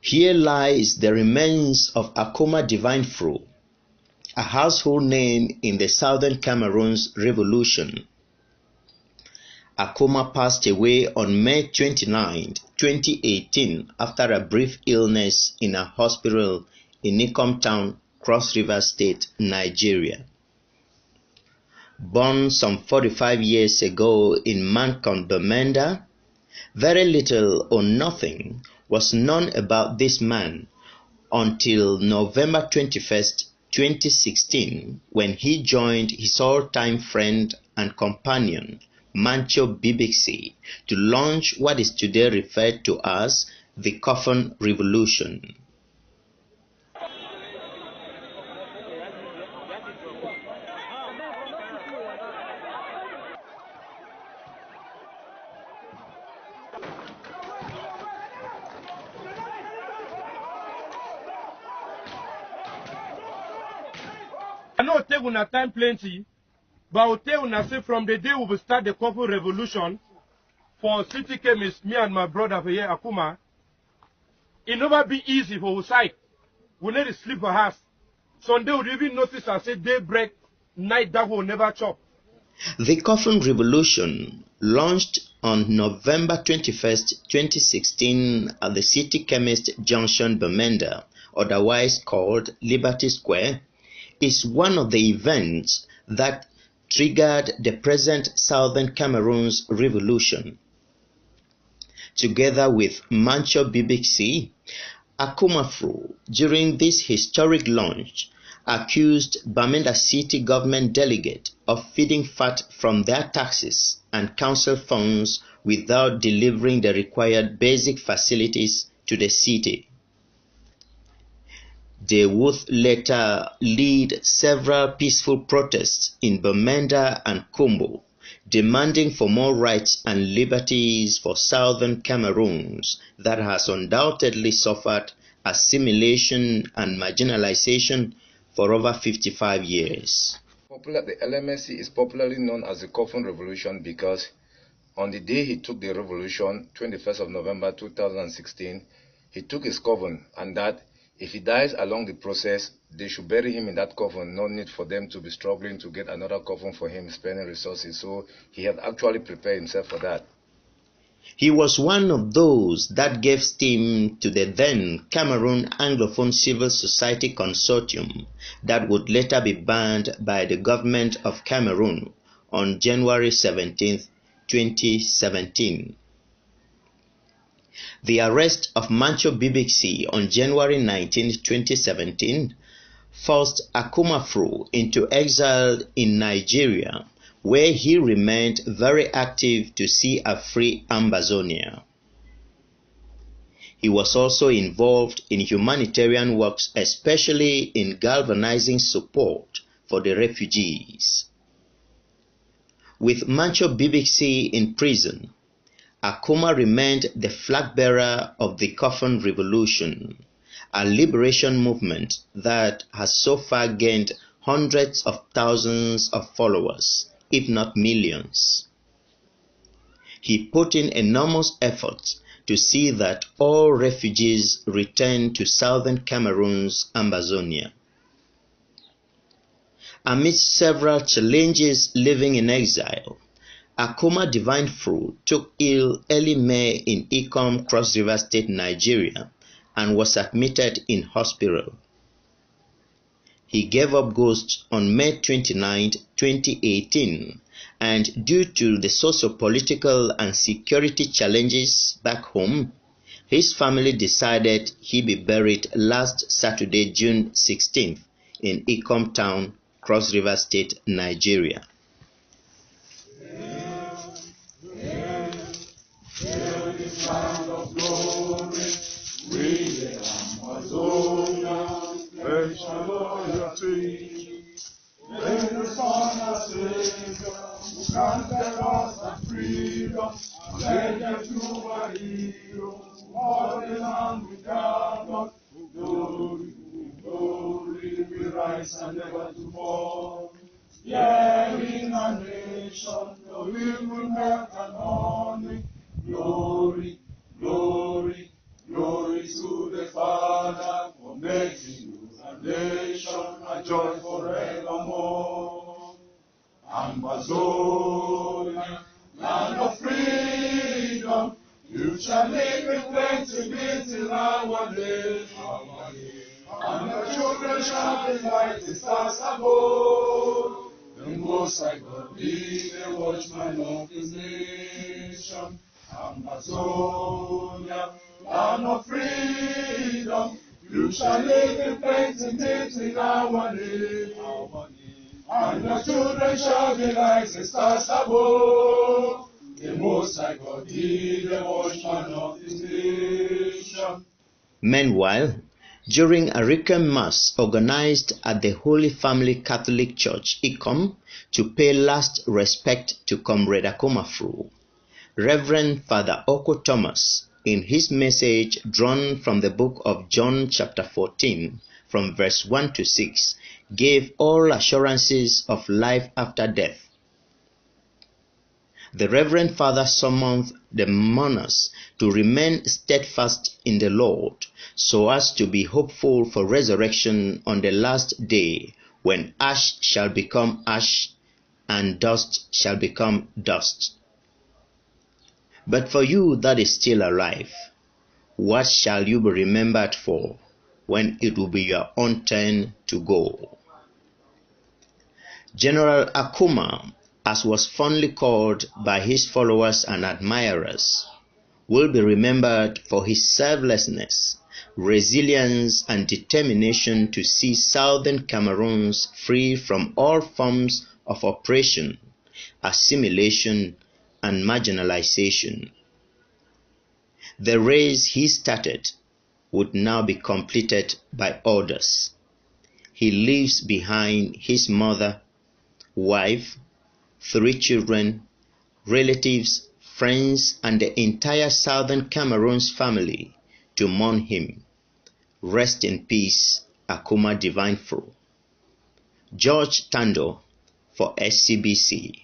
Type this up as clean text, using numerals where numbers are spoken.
Here lies the remains of Akoma Divine Fru, a household name in the Southern Cameroon's revolution. Akoma passed away on May 29, 2018 after a brief illness in a hospital in Ikom Town, Cross River State, Nigeria. Born some 45 years ago in Mancho Bibixy, very little or nothing was known about this man until November 21st, 2016, when he joined his all-time friend and companion, Mancho Bibixy, to launch what is today referred to as the Coffin Revolution. I know it take una time plenty, but I will tell una say from the day we will start the Coffin Revolution for city chemists, me and my brother for here, Akuma, it never be easy for our side. We need to sleep for us. Sunday we even notice I say daybreak, night that will never chop. The Coffin Revolution launched on November 21st, 2016 at the City Chemist Junction, Bamenda, otherwise called Liberty Square, is one of the events that triggered the present Southern Cameroon's revolution. Together with Mancho Bibixy, Akoma Fru, during this historic launch, accused Bamenda City government delegate of feeding fat from their taxes and council funds without delivering the required basic facilities to the city. They would later lead several peaceful protests in Bamenda and Kumbo, demanding for more rights and liberties for Southern Cameroons that has undoubtedly suffered assimilation and marginalization for over 55 years. The LMSC is popularly known as the Coffin Revolution because on the day he took the revolution, 21st of November 2016, he took his coffin, and that if he dies along the process, they should bury him in that coffin. No need for them to be struggling to get another coffin for him, spending resources. So he had actually prepared himself for that. He was one of those that gave steam to the then Cameroon Anglophone Civil Society Consortium that would later be banned by the government of Cameroon on January 17, 2017. The arrest of Mancho Bibixy on January 19, 2017 forced Akoma Fru into exile in Nigeria, where he remained very active to see a free Ambazonia. He was also involved in humanitarian works, especially in galvanizing support for the refugees. With Mancho Bibixy in prison, Akoma remained the flag bearer of the Coffin Revolution, a liberation movement that has so far gained hundreds of thousands of followers, if not millions. He put in enormous efforts to see that all refugees return to Southern Cameroon's Ambazonia. Amidst several challenges living in exile, Akoma Divine Fru took ill early May in Ikom, Cross River State, Nigeria, and was admitted in hospital. He gave up ghost on May 29, 2018, and due to the socio-political and security challenges back home, his family decided he be buried last Saturday, June 16th, in Ikom Town, Cross River State, Nigeria. And never to fall. Yeah, in a nation, the wind will melt and honey. Glory, glory, glory to the Father. live in plenty, meet in our name. And the children shall be like the stars above. The Most High God be the watchman of His nation. Amazonia, land of freedom, you shall live in plenty, meet in our name. And the children shall be like the stars above. The Most High God be the watchman of His nation. Meanwhile, during a Requiem Mass organized at the Holy Family Catholic Church, Ikom, to pay last respect to Comrade Akumafru, Reverend Father Oko Thomas, in his message drawn from the book of John chapter 14, from verse 1 to 6, gave all assurances of life after death. The Reverend Father summoned the mourners to remain steadfast in the Lord, so as to be hopeful for resurrection on the last day, when ash shall become ash and dust shall become dust. But for you that is still alive, what shall you be remembered for when it will be your own turn to go? General Akuma, as was fondly called by his followers and admirers, will be remembered for his selflessness, resilience, and determination to see Southern Cameroons free from all forms of oppression, assimilation, and marginalization. The race he started would now be completed by others. He leaves behind his mother, wife, 3 children, relatives, friends, and the entire Southern Cameroon's family to mourn him. Rest in peace, Akuma Divine Fro. George Tando for SCBC.